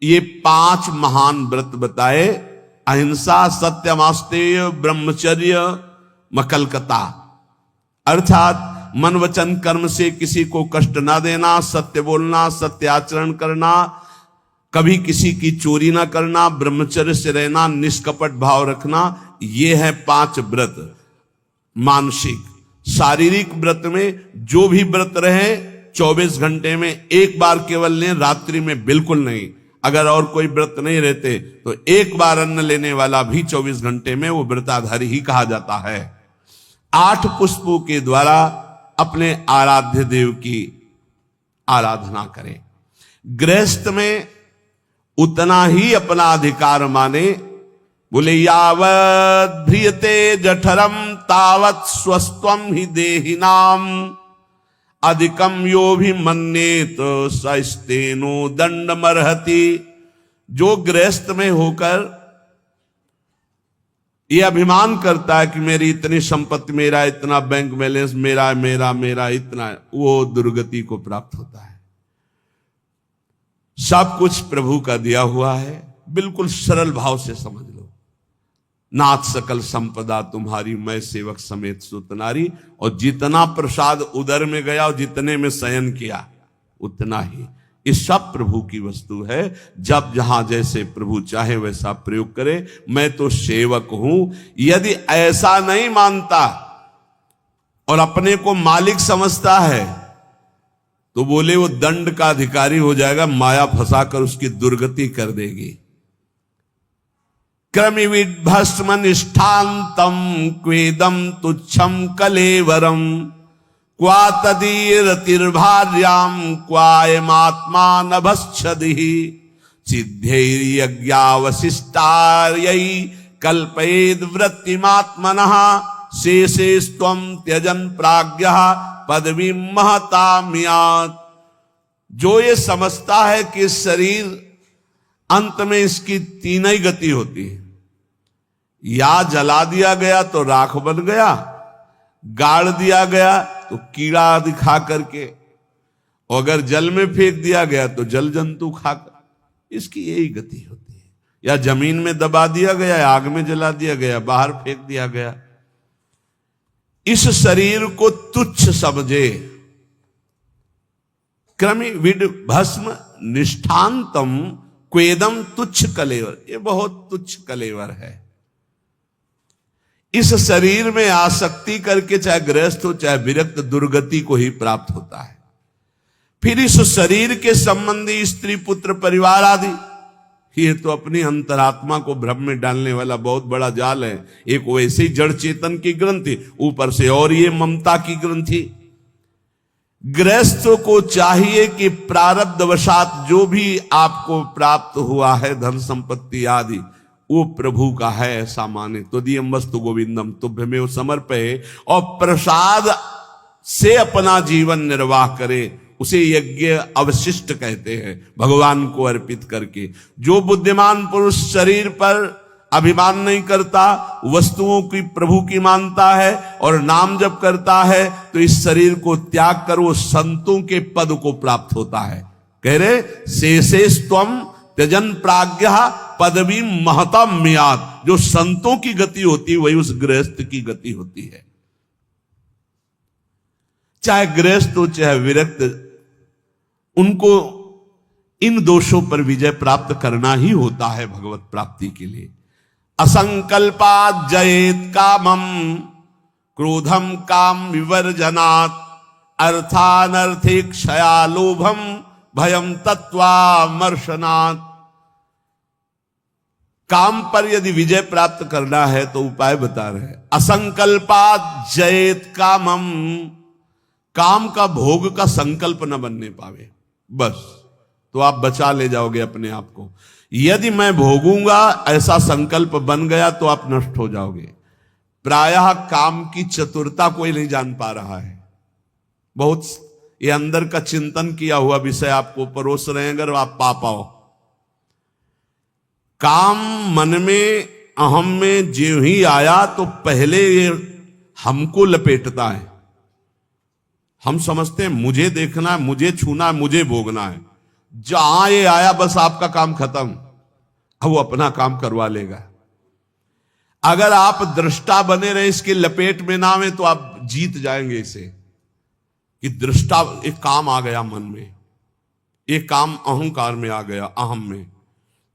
ये 5 महान व्रत बताए। अहिंसा, सत्यमास्तेय, ब्रह्मचर्य, मकलकता, अर्थात मन वचन कर्म से किसी को कष्ट ना देना, सत्य बोलना, सत्य आचरण करना, कभी किसी की चोरी ना करना, ब्रह्मचर्य से रहना, निष्कपट भाव रखना। ये है 5 व्रत मानसिक। शारीरिक व्रत में जो भी व्रत रहे 24 घंटे में एक बार केवल लें, रात्रि में बिल्कुल नहीं। अगर और कोई व्रत नहीं रहते तो एक बार अन्न लेने वाला भी 24 घंटे में वो व्रताधारी ही कहा जाता है। 8 पुष्पों के द्वारा अपने आराध्य देव की आराधना करें। गृहस्थ में उतना ही अपना अधिकार माने। बोले यावत् ध्रियते जठरम तावत् स्वस्त्वम ही देहिनाम अधिकम यो भी मन्येत सस्तेनो दंडमर्हति। जो गृहस्थ में होकर ये अभिमान करता है कि मेरी इतनी संपत्ति, मेरा इतना बैंक बैलेंस, मेरा मेरा मेरा इतना, वो दुर्गति को प्राप्त होता है। सब कुछ प्रभु का दिया हुआ है। बिल्कुल सरल भाव से समझ लो। नाथ सकल संपदा तुम्हारी, मैं सेवक समेत सुत नारी। और जितना प्रसाद उदर में गया और जितने में शयन किया उतना ही। ये सब प्रभु की वस्तु है। जब जहां जैसे प्रभु चाहे वैसा प्रयोग करे। मैं तो सेवक हूं। यदि ऐसा नहीं मानता और अपने को मालिक समझता है तो बोले वो दंड का अधिकारी हो जाएगा, माया फंसाकर उसकी दुर्गति कर देगी। क्रमिविद भस्म निष्ठांतम क्वेदम तुच्छम कलेवरम क्वा तदीरतिर्भार्याम क्वायमात्मा नभश्छदि सिद्धैर्यज्ञावशिष्टार्यै कल्पयेद वृत्तिमात्मनः शेषेस्त्वं त्यजन प्राज्ञः पदवीं महताम्यात्। जो ये समझता है कि शरीर अंत में इसकी 3 ही गति होती है, या जला दिया गया तो राख बन गया, गाड़ दिया गया तो कीड़ा आदि खा करके, और अगर जल में फेंक दिया गया तो जल जंतु खाकर, इसकी यही गति होती है। या जमीन में दबा दिया गया, आग में जला दिया गया, बाहर फेंक दिया गया। इस शरीर को तुच्छ समझे। क्रमि विड भस्म निष्ठांतम क्वेदम तुच्छ कलेवर। ये बहुत तुच्छ कलेवर है। इस शरीर में आसक्ति करके चाहे गृहस्थ हो चाहे विरक्त, दुर्गति को ही प्राप्त होता है। फिर इस शरीर के संबंधी स्त्री पुत्र परिवार आदि, ये तो अपनी अंतरात्मा को भ्रम में डालने वाला बहुत बड़ा जाल है। एक वैसे ही जड़ चेतन की ग्रंथि, ऊपर से और ये ममता की ग्रंथि। गृहस्थ को चाहिए कि प्रारब्धवशात जो भी आपको प्राप्त हुआ है, धन संपत्ति आदि, वो प्रभु का है ऐसा माने। तो दियम वस्तु गोविंदम तुभ्यमेव समर्पये। और प्रसाद से अपना जीवन निर्वाह करे, उसे यज्ञ अवशिष्ट कहते हैं, भगवान को अर्पित करके। जो बुद्धिमान पुरुष शरीर पर अभिमान नहीं करता, वस्तुओं की प्रभु की मानता है और नाम जप करता है, तो इस शरीर को त्याग कर वो संतों के पद को प्राप्त होता है। कह रहे शेषेस्त्वं त्यजन प्राज्ञः पदवी महताम्यात्। जो संतों की गति होती है वही उस गृहस्थ की गति होती है। चाहे गृहस्थ हो चाहे विरक्त, उनको इन दोषों पर विजय प्राप्त करना ही होता है भगवत प्राप्ति के लिए। असंकल्पात् जयेत कामम क्रोधम काम विवर्जनात् अर्थानर्थे क्षया लोभम भयम तत्वामर्शनात्। काम पर यदि विजय प्राप्त करना है तो उपाय बता रहे हैं। असंकल्पात् जयेत कामम, काम का भोग का संकल्प न बनने पावे, बस तो आप बचा ले जाओगे अपने आप को। यदि मैं भोगूंगा ऐसा संकल्प बन गया तो आप नष्ट हो जाओगे। प्रायः काम की चतुरता कोई नहीं जान पा रहा है। बहुत ये अंदर का चिंतन किया हुआ विषय आपको परोस रहे हैं, अगर आप पा पाओ। काम मन में अहम में जो ही आया तो पहले ये हमको लपेटता है। हम समझते हैं मुझे देखना है, मुझे छूना है, मुझे भोगना है। जहां ये आया बस आपका काम खत्म, अब वो अपना काम करवा लेगा। अगर आप दृष्टा बने रहे, इसके लपेट में ना आए, तो आप जीत जाएंगे इसे कि दृष्टा, एक काम आ गया मन में, एक काम अहंकार में आ गया, अहम में,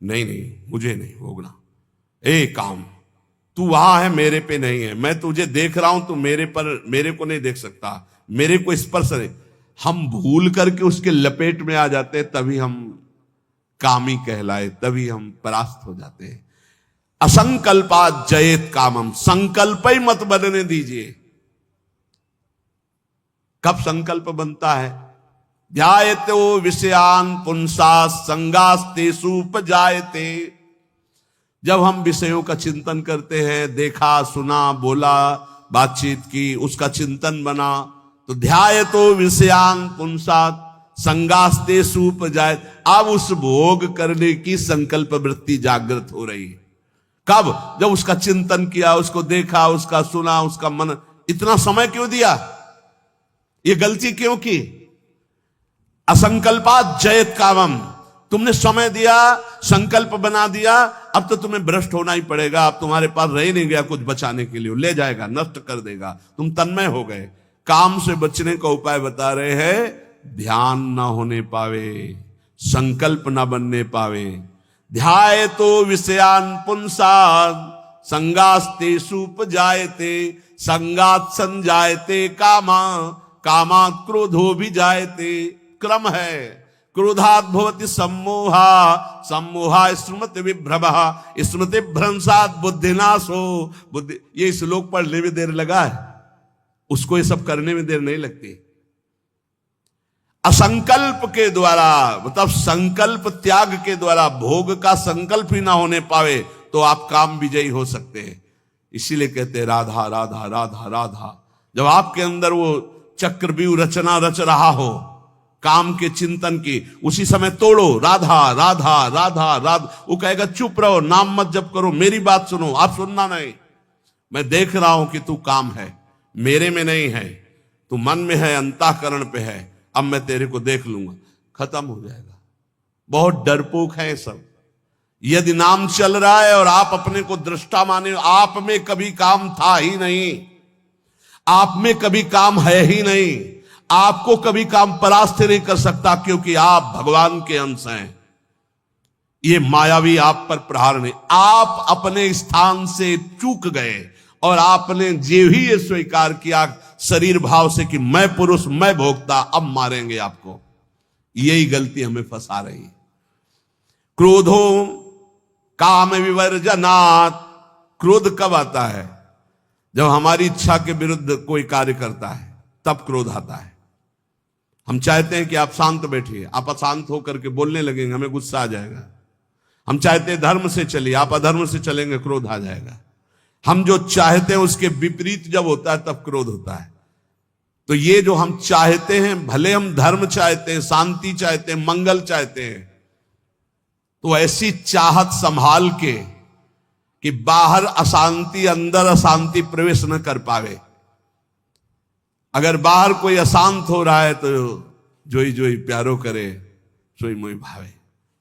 नहीं नहीं मुझे नहीं होगा, काम तू वहां है, मेरे पे नहीं है, मैं तुझे देख रहा हूं, तू मेरे को नहीं देख सकता, मेरे को स्पर्श नहीं। हम भूल करके उसके लपेट में आ जाते हैं, तभी हम कामी कहलाए, तभी हम परास्त हो जाते हैं। असंकल्पात जयेत कामम, संकल्प ही मत बनने दीजिए। कब संकल्प बनता है? ध्यायतो विषयान पुंसा संगास्तेषु उपजायते। जब हम विषयों का चिंतन करते हैं, देखा सुना बोला बातचीत की, उसका चिंतन बना, तो ध्यायतो विषयान पुंसा संगास्तेषु उपजायते। अब उस भोग करने की संकल्प वृत्ति जागृत हो रही है। कब? जब उसका चिंतन किया, उसको देखा, उसका सुना, उसका मन। इतना समय क्यों दिया? ये गलती क्यों की? असंकल्पात जयत कामम, तुमने समय दिया, संकल्प बना दिया, अब तो तुम्हें भ्रष्ट होना ही पड़ेगा। अब तुम्हारे पास रह ही नहीं गया कुछ बचाने के लिए, ले जाएगा, नष्ट कर देगा, तुम तन्मय हो गए। काम से बचने का उपाय बता रहे हैं, ध्यान ना होने पावे, संकल्प ना बनने पावे। ध्यायतो विषयान पुंसान् संगास्तेषु उपजायते, संगात संजायते कामा, कामात् क्रोधो भी जायते। क्रम है, क्रोधात् भवति सम्मोहा, सम्मोहा स्मृति विभ्रमः, स्मृति भ्रंशात् बुद्धिनाशो। बुद्धि, ये श्लोक पढ़ने में देर लगा है, उसको ये सब करने में देर नहीं लगती। असंकल्प के द्वारा, मतलब संकल्प त्याग के द्वारा, भोग का संकल्प ही ना होने पावे तो आप काम विजयी हो सकते हैं। इसीलिए कहते हैं राधा राधा राधा राधा। जब आपके अंदर वो चक्रव्यूह रचना रच रहा हो काम के चिंतन की, उसी समय तोड़ो, राधा राधा राधा राधा। वो कहेगा चुप रहो, नाम मत जप करो, मेरी बात सुनो। आप सुनना नहीं, मैं देख रहा हूं कि तू काम है, मेरे में नहीं है, तू मन में है, अंतःकरण पे है, अब मैं तेरे को देख लूंगा, खत्म हो जाएगा। बहुत डरपोक है सब। यदि नाम चल रहा है और आप अपने को दृष्टा माने, आप में कभी काम था ही नहीं, आप में कभी काम है ही नहीं, आपको कभी काम परास्त नहीं कर सकता, क्योंकि आप भगवान के अंश हैं। ये मायावी आप पर प्रहार नहीं, आप अपने स्थान से चूक गए और आपने जे ही ये स्वीकार किया शरीर भाव से कि मैं पुरुष, मैं भोक्ता, अब मारेंगे आपको। यही गलती हमें फंसा रही है। क्रोधो काम विवर्जनात्, क्रोध कब आता है? जब हमारी इच्छा के विरुद्ध कोई कार्य करता है, तब क्रोध आता है। हम चाहते हैं कि आप शांत बैठिए, आप अशांत होकर के बोलने लगेंगे, हमें गुस्सा आ जाएगा। हम चाहते हैं धर्म से चलिए, आप अधर्म से चलेंगे, क्रोध आ जाएगा। हम जो चाहते हैं उसके विपरीत जब होता है तब क्रोध होता है। तो ये जो हम चाहते हैं, भले हम धर्म चाहते हैं, शांति चाहते हैं, मंगल चाहते हैं, तो ऐसी चाहत संभाल के कि बाहर अशांति, अंदर अशांति प्रवेश न कर पावे। अगर बाहर कोई अशांत हो रहा है तो जोई जोई प्यारो करे, सोई मोई भावे।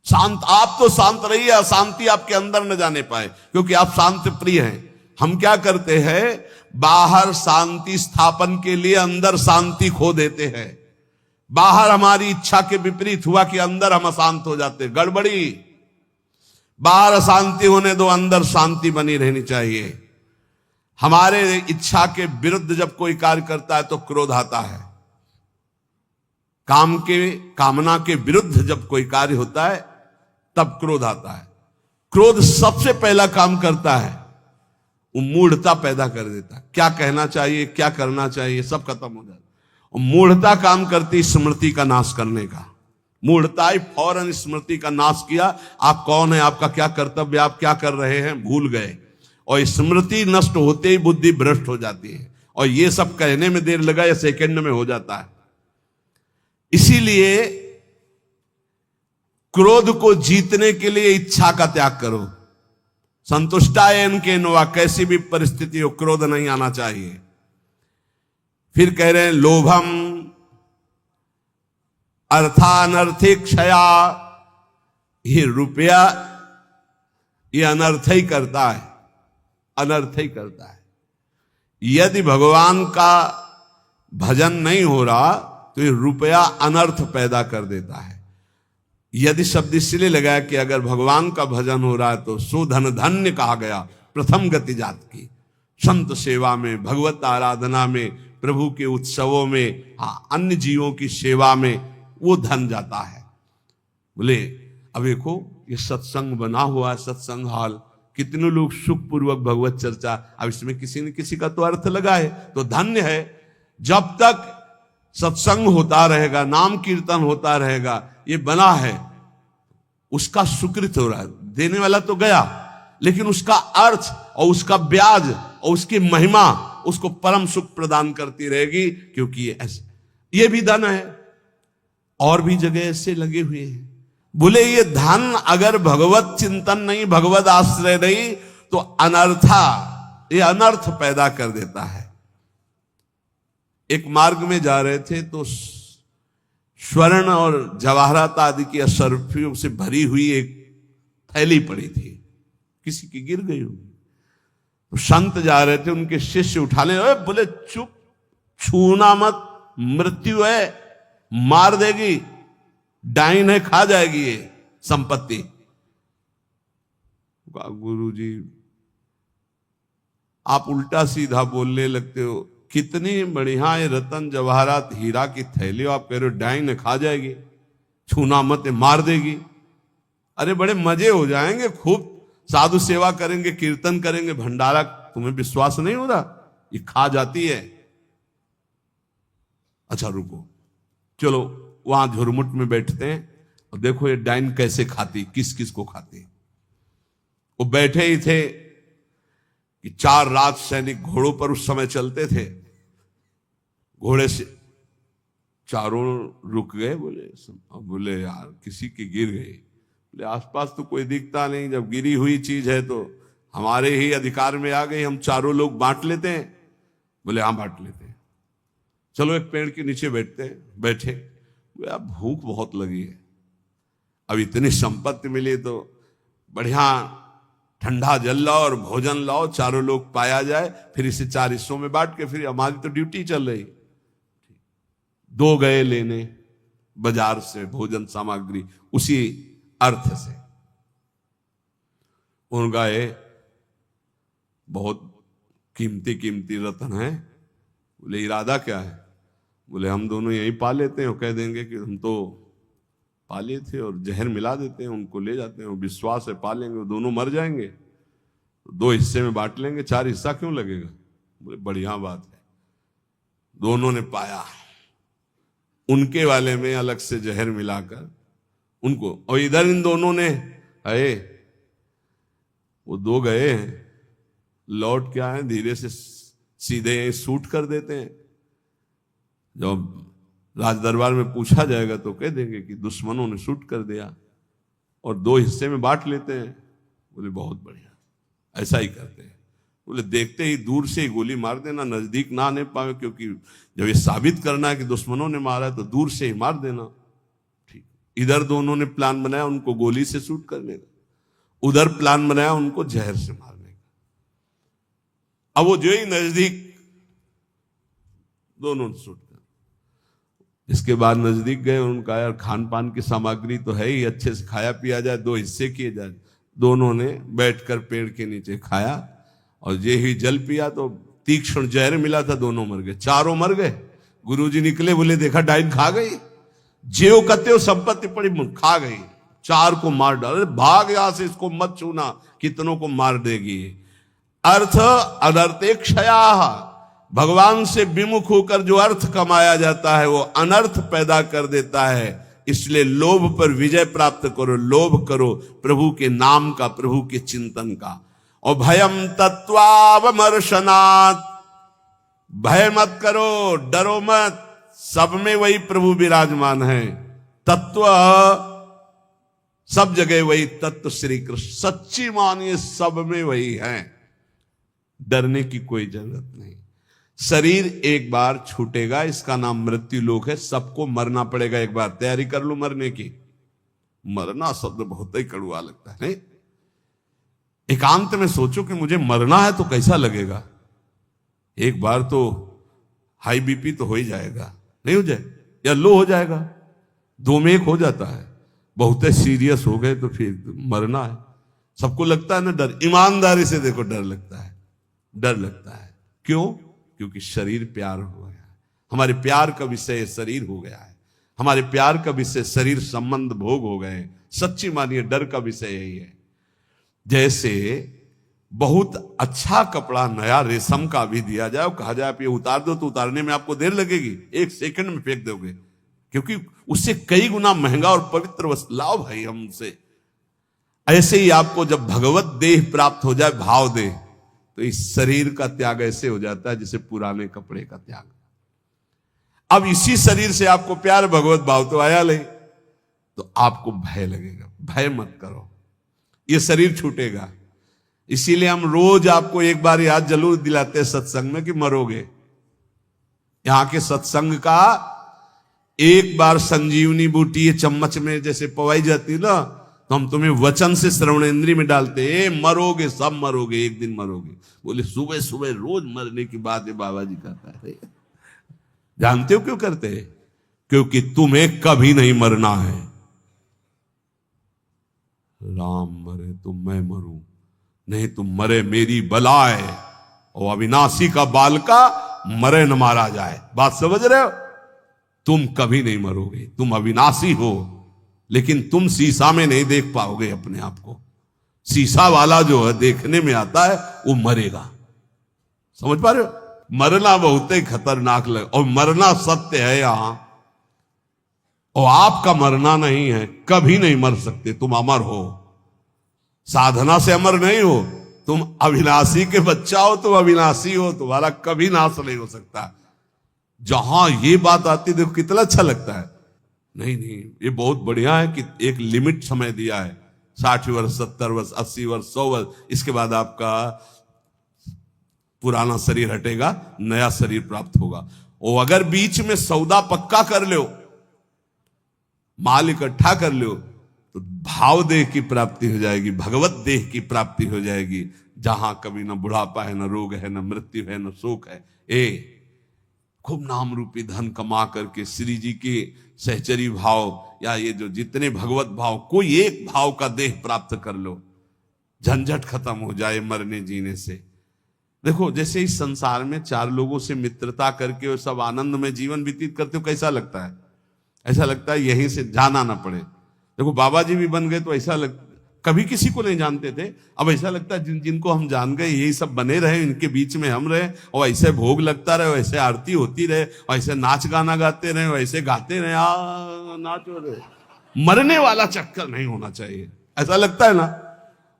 शांत, आप तो शांत रहिए, अशांति आपके अंदर न जाने पाए, क्योंकि आप शांत प्रिय हैं। हम क्या करते हैं, बाहर शांति स्थापन के लिए अंदर शांति खो देते हैं। बाहर हमारी इच्छा के विपरीत हुआ कि अंदर हम अशांत हो जाते, गड़बड़ी। बाहर अशांति होने दो, अंदर शांति बनी रहनी चाहिए। हमारे इच्छा के विरुद्ध जब कोई कार्य करता है तो क्रोध आता है। कामना के विरुद्ध जब कोई कार्य होता है तब क्रोध आता है। क्रोध सबसे पहला काम करता है, वो मूढ़ता पैदा कर देता है। क्या कहना चाहिए, क्या करना चाहिए, सब खत्म हो जाता है। मूढ़ता काम करती स्मृति का नाश करने का। मूढ़ता ही फौरन स्मृति का नाश किया। आप कौन है, आपका क्या कर्तव्य, आप क्या कर रहे हैं, भूल गए। और स्मृति नष्ट होते ही बुद्धि भ्रष्ट हो जाती है। और ये सब कहने में देर लगा या सेकंड में हो जाता है। इसीलिए क्रोध को जीतने के लिए इच्छा का त्याग करो। संतुष्टायन के नवा, कैसी भी परिस्थिति हो क्रोध नहीं आना चाहिए। फिर कह रहे हैं लोभम अर्थानर्थे क्षया, ये रुपया ये अनर्थ ही करता है, अनर्थ ही करता है। यदि भगवान का भजन नहीं हो रहा तो ये रुपया अनर्थ पैदा कर देता है। यदि शब्द इसलिए लगाया कि अगर भगवान का भजन हो रहा है तो सुधन धन्य कहा गया, प्रथम गति जात की। संत सेवा में, भगवत आराधना में, प्रभु के उत्सवों में, हाँ अन्य जीवों की सेवा में वो धन जाता है। बोले अब देखो ये सत्संग बना हुआ है, सत्संग हॉल, कितने लोग सुखपूर्वक भगवत चर्चा, अब इसमें किसी न किसी का तो अर्थ लगा है, तो धन्य है। जब तक सत्संग होता रहेगा, नाम कीर्तन होता रहेगा, ये बना है, उसका सुकृत हो रहा है। देने वाला तो गया, लेकिन उसका अर्थ और उसका ब्याज और उसकी महिमा उसको परम सुख प्रदान करती रहेगी, क्योंकि ये ऐसे, ये भी धन है। और भी जगह ऐसे लगे हुए हैं। बोले ये धन अगर भगवत चिंतन नहीं, भगवत आश्रय नहीं, तो अनर्था, ये अनर्थ पैदा कर देता है। एक मार्ग में जा रहे थे तो स्वर्ण और जवाहरात आदि की असरफियों से भरी हुई एक थैली पड़ी थी, किसी की गिर गई होगी। तो संत जा रहे थे, उनके शिष्य उठा ले, बोले चुप, छूना मत, मृत्यु है, मार देगी, डाइन है, खा जाएगी ये संपत्ति। गुरु जी आप उल्टा सीधा बोलने लगते हो, कितनी बढ़िया ये रतन जवाहरात हीरा की थैली, आप कह रहे हो डाइन है, खा जाएगी, छूना मत, मार देगी। अरे बड़े मजे हो जाएंगे, खूब साधु सेवा करेंगे, कीर्तन करेंगे, भंडारा, तुम्हें विश्वास नहीं हो रहा, ये खा जाती है। अच्छा रुको, चलो वहां झुरमुट में बैठते हैं और देखो ये डाइन कैसे खाती, किस किस को खाती। वो बैठे ही थे कि 4 राज सैनिक घोड़ों पर उस समय चलते थे, घोड़े से चारों रुक गए। बोले यार किसी की गिर गई। बोले आसपास तो कोई दिखता नहीं, जब गिरी हुई चीज है तो हमारे ही अधिकार में आ गई, हम चारों लोग बांट लेते हैं। बोले हाँ बांट लेते हैं, चलो एक पेड़ के नीचे बैठते हैं। बैठे, अब भूख बहुत लगी है, अब इतनी संपत्ति मिली तो बढ़िया ठंडा जल लाओ और भोजन लाओ, चारों लोग पाया जाए, फिर इसे 4 हिस्सों में बांट के, फिर हमारी तो ड्यूटी चल रही। 2 गए लेने बाजार से भोजन सामग्री, उसी अर्थ से। उन गए, बहुत कीमती कीमती रत्न है। बोले इरादा क्या है? बोले हम दोनों यहीं पा लेते हैं, कह देंगे कि हम तो पाले थे और जहर मिला देते हैं, उनको ले जाते हैं, विश्वास है पालेंगे, वो दोनों मर जाएंगे, तो 2 हिस्से में बांट लेंगे, 4 हिस्सा क्यों लगेगा? बोले बढ़िया बात है। दोनों ने पाया, उनके वाले में अलग से जहर मिलाकर उनको, और इधर इन दोनों ने आए, वो 2 गए हैं, लौट के आए, धीरे से सीधे शूट कर देते हैं। जब राज दरबार में पूछा जाएगा तो कह देंगे कि दुश्मनों ने शूट कर दिया, और 2 हिस्से में बांट लेते हैं। बोले बहुत बढ़िया, ऐसा ही करते हैं। बोले देखते ही दूर से ही गोली मार देना, नजदीक ना आने पाए, क्योंकि जब ये साबित करना है कि दुश्मनों ने मारा है तो दूर से ही मार देना। ठीक, इधर दोनों ने प्लान बनाया उनको गोली से शूट करने का, उधर प्लान बनाया उनको जहर से मारने का। अब वो जो ही नजदीक, दोनों ने शूट कर, इसके बाद नजदीक गए, उनका यार खान पान की सामग्री तो है ही, अच्छे से खाया पिया जाए, 2 हिस्से किए जाए। दोनों ने बैठकर पेड़ के नीचे खाया, और ये ही जल पिया तो तीक्ष्ण जहर मिला था, दोनों मर गए, चारों मर गए। गुरुजी निकले, बोले देखा डाइन खा गई, जेव कते संपत्ति पड़ी खा गई, 4 को मार डाले, भाग यहां से, इसको मत छूना, कितनों को मार देगी। अर्थ अनर्थे क्षया, भगवान से विमुख होकर जो अर्थ कमाया जाता है वो अनर्थ पैदा कर देता है। इसलिए लोभ पर विजय प्राप्त करो, लोभ करो प्रभु के नाम का, प्रभु के चिंतन का। और भयम तत्वावमर्शनात्, भय मत करो, डरो मत, सब में वही प्रभु विराजमान है। तत्व सब जगह वही तत्व श्री कृष्ण, सच्ची मानिए सब में वही है, डरने की कोई जरूरत नहीं। शरीर एक बार छूटेगा, इसका नाम मृत्यु लोक है। सबको मरना पड़ेगा एक बार। तैयारी कर लो मरने की। मरना शब्द बहुत ही कड़वा लगता है, नहीं? एकांत में सोचो कि मुझे मरना है तो कैसा लगेगा। एक बार तो हाई बीपी तो हो ही जाएगा, नहीं हो जाए, या लो हो जाएगा, दो में एक हो जाता है। बहुत सीरियस हो गए तो फिर मरना है। सबको लगता है ना डर। ईमानदारी से देखो, डर लगता है, डर लगता है। क्यों? क्योंकि शरीर प्यार हो गया है। हमारे प्यार का विषय शरीर हो गया है। हमारे प्यार का विषय शरीर संबंध भोग हो गए। सच्ची मानिए, डर का विषय यही है। जैसे बहुत अच्छा कपड़ा नया रेशम का भी दिया जाए और कहा जाए आप ये उतार दो, तो उतारने में आपको देर लगेगी, 1 सेकंड में फेंक दोगे, क्योंकि उससे कई गुना महंगा और पवित्र वस्त्र लाओ भाई हमसे। ऐसे ही आपको जब भगवत देह प्राप्त हो जाए, भाव देह, तो इस शरीर का त्याग ऐसे हो जाता है जैसे पुराने कपड़े का त्याग। अब इसी शरीर से आपको प्यार भगवत भाव तो आया नहीं, तो आपको भय लगेगा। भय मत करो, ये शरीर छूटेगा। इसीलिए हम रोज आपको एक बार याद जरूर दिलाते हैं सत्संग में कि मरोगे। यहां के सत्संग का एक बार संजीवनी बूटी ये चम्मच में जैसे पवाई जाती है ना, तो हम तुम्हें वचन से श्रवणेंद्रिय में डालते, मरोगे, सब मरोगे, एक दिन मरोगे। बोले सुबह सुबह रोज मरने की बात है बाबा जी कहता है। जानते हो क्यों करते हैं? क्योंकि तुम्हें कभी नहीं मरना है। राम मरे तो मैं मरूं, नहीं तुम मरे मेरी बलाए, और अविनाशी का बालका मरे न मारा जाए। बात समझ रहे हो? तुम कभी नहीं मरोगे, तुम अविनाशी हो, लेकिन तुम शीशा में नहीं देख पाओगे अपने आप को। शीशा वाला जो है देखने में आता है, वो मरेगा। समझ पा रहे हो? मरना बहुत ही खतरनाक लगे, और मरना सत्य है यहां, और आपका मरना नहीं है। कभी नहीं मर सकते, तुम अमर हो। साधना से अमर नहीं हो, तुम अविनाशी के बच्चा हो, तुम अविनाशी हो, तुम्हारा कभी नाश नहीं हो सकता। जहां ये बात आती, देखो कितना अच्छा लगता है। नहीं नहीं, ये बहुत बढ़िया है कि एक लिमिट समय दिया है, 60 वर्ष, 70 वर्ष, 80 वर्ष, 100 वर्ष, इसके बाद आपका पुराना शरीर हटेगा, नया शरीर प्राप्त होगा। और अगर बीच में सौदा पक्का कर लो, माल इकट्ठा कर लो, तो भाव देह की प्राप्ति हो जाएगी, भगवत देह की प्राप्ति हो जाएगी, जहां कभी न बुढ़ापा है, न रोग है, न मृत्यु है, न शोक है। खूब नाम रूपी धन कमा करके श्री जी के सहचरी भाव, या ये जो जितने भगवत भाव, कोई एक भाव का देह प्राप्त कर लो, झंझट खत्म हो जाए मरने जीने से। देखो, जैसे इस संसार में 4 लोगों से मित्रता करके और सब आनंद में जीवन व्यतीत करते हो, कैसा लगता है? ऐसा लगता है यहीं से जाना ना पड़े। देखो, बाबा जी भी बन गए तो ऐसा कभी किसी को नहीं जानते थे, अब ऐसा लगता है जिनको हम जान गए यही सब बने रहे, इनके बीच में हम रहे, और ऐसे भोग लगता रहे, वैसे आरती होती रहे, और ऐसे नाच गाना गाते रहे, वैसे गाते रहे, नाचो रहे। मरने वाला चक्कर नहीं होना चाहिए, ऐसा लगता है ना।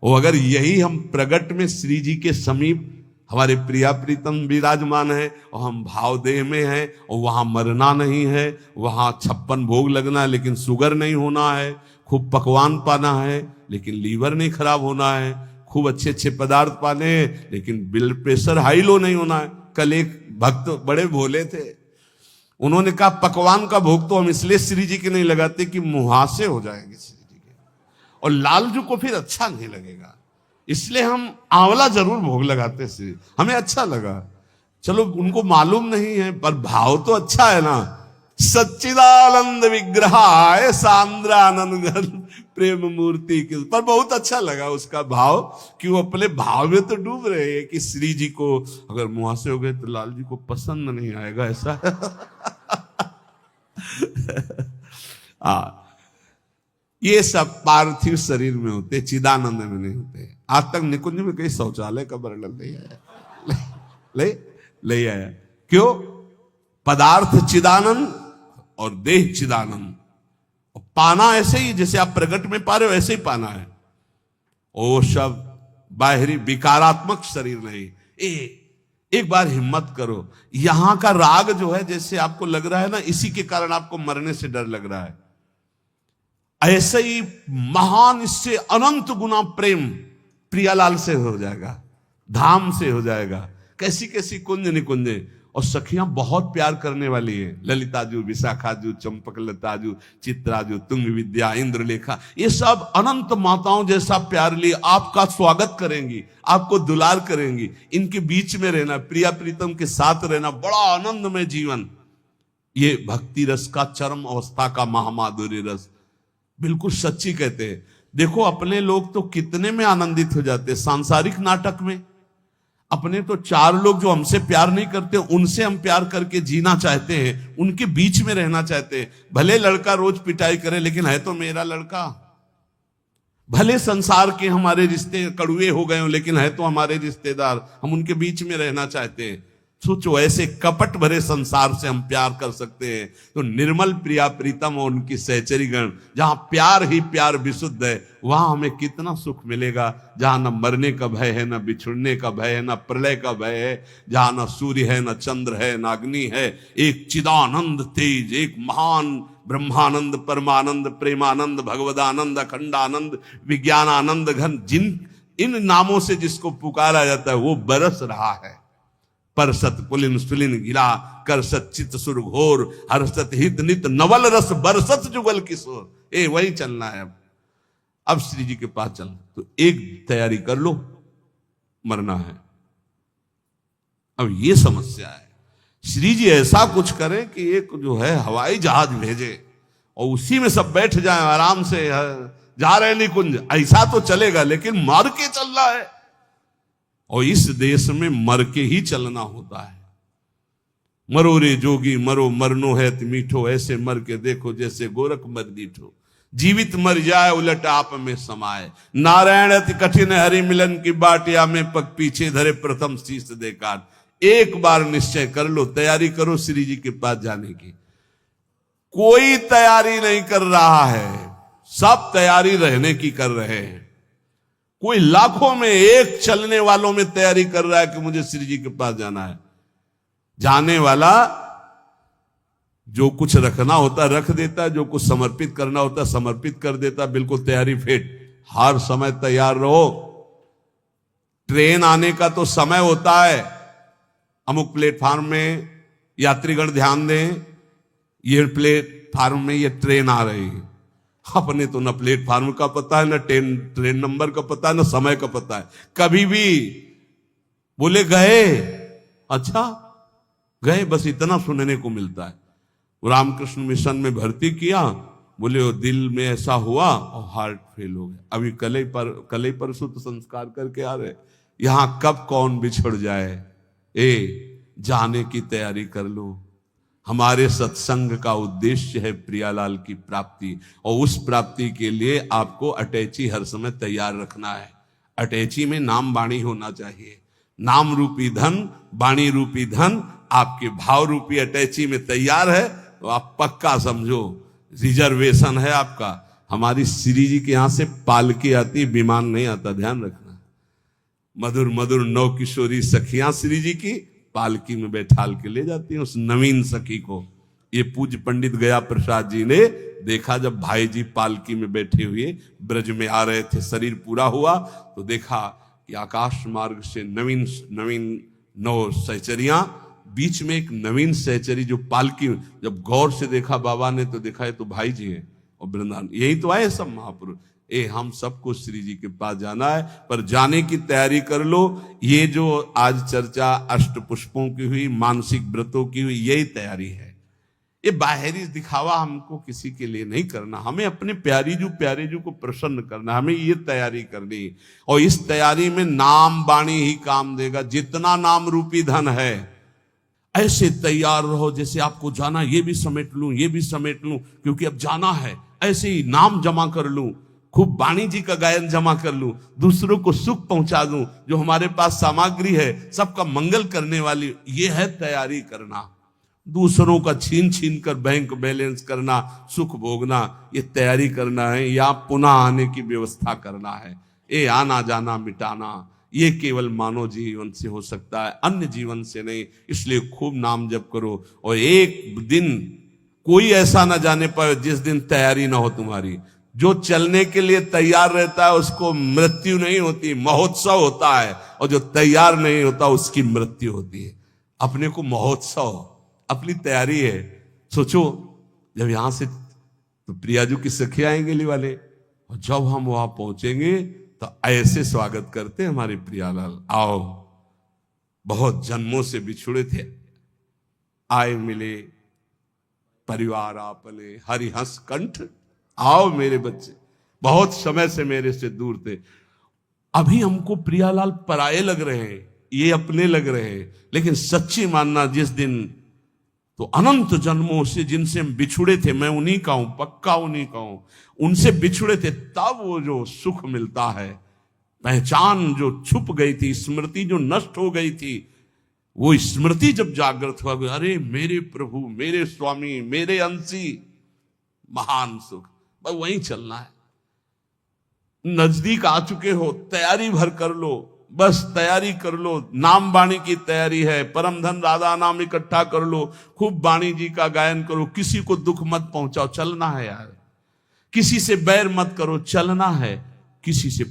और अगर यही हम प्रगट में श्री जी के समीप हमारे प्रिया प्रीतम विराजमान है, और हम भाव देह में हैं, और वहां मरना नहीं है, वहां 56 भोग लगना है लेकिन शुगर नहीं होना है, खूब पकवान पाना है लेकिन लीवर नहीं खराब होना है, खूब अच्छे अच्छे पदार्थ पाने हैं लेकिन ब्लड प्रेशर हाई लो नहीं होना है। कल एक भक्त बड़े भोले थे, उन्होंने कहा पकवान का भोग तो हम इसलिए श्री जी के नहीं लगाते कि मुहासे हो जाएंगे श्री जी के, और लालजू को फिर अच्छा नहीं लगेगा, इसलिए हम आंवला जरूर भोग लगाते श्री, हमें अच्छा लगा। चलो उनको मालूम नहीं है, पर भाव तो अच्छा है ना। सच्चिदानंद विग्रहाय सांद्रानंद प्रेम मूर्ति के, पर बहुत अच्छा लगा उसका भाव, कि वो अपने भाव में तो डूब रहे हैं कि श्री जी को अगर मुहासे हो गए तो लाल जी को पसंद नहीं आएगा, ऐसा। ये सब पार्थिव शरीर में होते, चिदानंद में नहीं होते। आज तक निकुंज में कहीं शौचालय का वर्णन नहीं आया, ले आया। क्यों? पदार्थ चिदानंद और देह चिदानंद, और पाना ऐसे ही जैसे आप प्रगट में पा रहे हो ऐसे ही पाना है। ओ सब बाहरी विकारात्मक शरीर नहीं। एक बार हिम्मत करो, यहां का राग जो है जैसे आपको लग रहा है ना, इसी के कारण आपको मरने से डर लग रहा है। ऐसे ही महान, इससे अनंत गुना प्रेम प्रियालाल से हो जाएगा, धाम से हो जाएगा। कैसी कैसी कुंज निकुंजे, और सखियां बहुत प्यार करने वाली है, ललिताजू, विशाखाजू, चंपकलताजू, चित्राजू, तुंग विद्या, इंद्रलेखा, ये सब अनंत माताओं जैसा प्यार लिए आपका स्वागत करेंगी, आपको दुलार करेंगी। इनके बीच में रहना, प्रिया प्रीतम के साथ रहना, बड़ा आनंदमय जीवन। ये भक्ति रस का चरम अवस्था का महामाधुर्य रस, बिल्कुल सच्ची कहते हैं। देखो अपने लोग तो कितने में आनंदित हो जाते हैं सांसारिक नाटक में। अपने तो चार लोग जो हमसे प्यार नहीं करते, उनसे हम प्यार करके जीना चाहते हैं, उनके बीच में रहना चाहते हैं। भले लड़का रोज पिटाई करे, लेकिन है तो मेरा लड़का। भले संसार के हमारे रिश्ते कड़ुए हो गए हो, लेकिन है तो हमारे रिश्तेदार, हम उनके बीच में रहना चाहते हैं। सोचो ऐसे कपट भरे संसार से हम प्यार कर सकते हैं, तो निर्मल प्रिया प्रीतम और उनकी सहचरी गण, जहां प्यार ही प्यार विशुद्ध है, वहां हमें कितना सुख मिलेगा। जहां न मरने का भय है, न बिछुड़ने का भय है, न प्रलय का भय है, जहां न सूर्य है, न चंद्र है, न अग्नि है, एक चिदानंद तेज, एक महान ब्रह्मानंद, परमानंद, प्रेमानंद, भगवदानंद, अखंडानंद, विज्ञानानंद घन, जिन इन नामों से जिसको पुकारा जाता है वो बरस रहा है। परसत पुलिन सुलिन गिरा, करसत चित सुर घोर, हर्षत हित नित नवल रस, बरसत जुगल किशोर। वही चलना है। अब श्री जी के पास चल, तो एक तैयारी कर लो, मरना है। अब ये समस्या है, श्री जी ऐसा कुछ करें कि एक जो है हवाई जहाज भेजे और उसी में सब बैठ जाएं आराम से, जा रहे निकुंज, ऐसा तो चलेगा, लेकिन मर के चल रहा है। और इस देश में मर के ही चलना होता है। मरो रे जोगी मरो, मरनो है मीठो, ऐसे मर के देखो जैसे गोरख मर दीठो। जीवित मर जाए उलट आप में समाए, नारायण अति कठिन हरि मिलन की बाटिया में पग पीछे धरे प्रथम शीश देकार। एक बार निश्चय कर लो, तैयारी करो श्री जी के पास जाने की। कोई तैयारी नहीं कर रहा है, सब तैयारी रहने की कर रहे हैं। कोई लाखों में एक चलने वालों में तैयारी कर रहा है कि मुझे श्री जी के पास जाना है। जाने वाला जो कुछ रखना होता रख देता, जो कुछ समर्पित करना होता समर्पित कर देता, बिल्कुल तैयारी फिट। हर समय तैयार रहो। ट्रेन आने का तो समय होता है, अमुक प्लेटफार्म में यात्रीगण ध्यान दें, ये प्लेटफार्म में ये ट्रेन आ रही है। अपने तो न प्लेटफार्म का पता है, न ट्रेन नंबर का पता है, न समय का पता है। कभी भी बोले गए, अच्छा गए, बस इतना सुनने को मिलता है। रामकृष्ण मिशन में भर्ती किया, बोले वो दिल में ऐसा हुआ और हार्ट फेल हो गया। अभी कल ही परसों तो संस्कार करके आ रहे। यहां कब कौन बिछड़ जाए, जाने की तैयारी कर लो। हमारे सत्संग का उद्देश्य है प्रियालाल की प्राप्ति, और उस प्राप्ति के लिए आपको अटैची हर समय तैयार रखना है। अटैची में नाम वाणी होना चाहिए। नाम रूपी धन, वाणी रूपी धन आपके भाव रूपी अटैची में तैयार है, तो आप पक्का समझो रिजर्वेशन है आपका। हमारी श्री जी के यहां से पालकी आती, विमान नहीं आता, ध्यान रखना। मधुर मधुर नौ किशोरी सखियां श्री जी की पालकी में बैठाल के ले जाती हैं उस नवीन सखी को। ये पूज्य पंडित गया प्रसाद जी ने देखा, जब भाई जी पालकी में बैठे हुए ब्रज में आ रहे थे, शरीर पूरा हुआ तो देखा कि आकाश मार्ग से नवीन नवीन 9 सहचरियां, बीच में एक नवीन सहचरी जो पालकी, जब गौर से देखा बाबा ने तो देखा ये तो भाई जी हैं और वृंदावन, यही तो आए सब महापुरुष। हम सबको श्री जी के पास जाना है, पर जाने की तैयारी कर लो। ये जो आज चर्चा अष्ट पुष्पों की हुई, मानसिक व्रतों की हुई, यही तैयारी है। ये बाहरी दिखावा हमको किसी के लिए नहीं करना, हमें अपने प्यारे जी को प्रसन्न करना, हमें ये तैयारी करनी। और इस तैयारी में नाम वाणी ही काम देगा। जितना नाम रूपी धन है, ऐसे तैयार रहो जैसे आपको जाना, ये भी समेट लूं, ये भी समेट लूं, क्योंकि अब जाना है। ऐसे ही नाम जमा कर लूं, खूब वाणी जी का गायन जमा कर लूं, दूसरों को सुख पहुंचा दूं, जो हमारे पास सामग्री है सबका मंगल करने वाली, ये है तैयारी करना। दूसरों का छीन छीन कर बैंक बैलेंस करना, सुख भोगना, ये तैयारी करना है। या पुनः आने की व्यवस्था करना है। ये आना जाना मिटाना, ये केवल मानव जीवन से हो सकता है, अन्य जीवन से नहीं। इसलिए खूब नाम जप करो, और एक दिन कोई ऐसा ना जाने पाए जिस दिन तैयारी ना हो तुम्हारी। जो चलने के लिए तैयार रहता है उसको मृत्यु नहीं होती, महोत्सव होता है, और जो तैयार नहीं होता उसकी मृत्यु होती है। अपने को महोत्सव, अपनी तैयारी है। सोचो जब यहां से तो प्रियाजू की सखी आएंगे ली वाले, और जब हम वहां पहुंचेंगे तो ऐसे स्वागत करते हमारे प्रियालाल, आओ बहुत जन्मों से बिछुड़े थे, आए मिले परिवार आपने हरिहंस कंठ, आओ मेरे बच्चे, बहुत समय से मेरे से दूर थे। अभी हमको प्रियालाल पराये लग रहे हैं, ये अपने लग रहे हैं, लेकिन सच्ची मानना जिस दिन तो अनंत जन्मों से जिनसे हम बिछुड़े थे, मैं उन्हीं का हूं, पक्का उन्हीं का हूं, उनसे बिछुड़े थे, तब वो जो सुख मिलता है, पहचान जो छुप गई थी, स्मृति जो नष्ट हो गई थी, वो स्मृति जब जागृत हुआ, अरे मेरे प्रभु, मेरे स्वामी, मेरे अंशी, महान सुख। बस वहीं चलना है। नजदीक आ चुके हो, तैयारी भर कर लो, बस तैयारी कर लो। नाम वाणी की तैयारी है, परम धन राधा नाम इकट्ठा कर लो, खूब वाणी जी का गायन करो, किसी को दुख मत पहुंचाओ, चलना है यार। किसी से बैर मत करो, चलना है। किसी से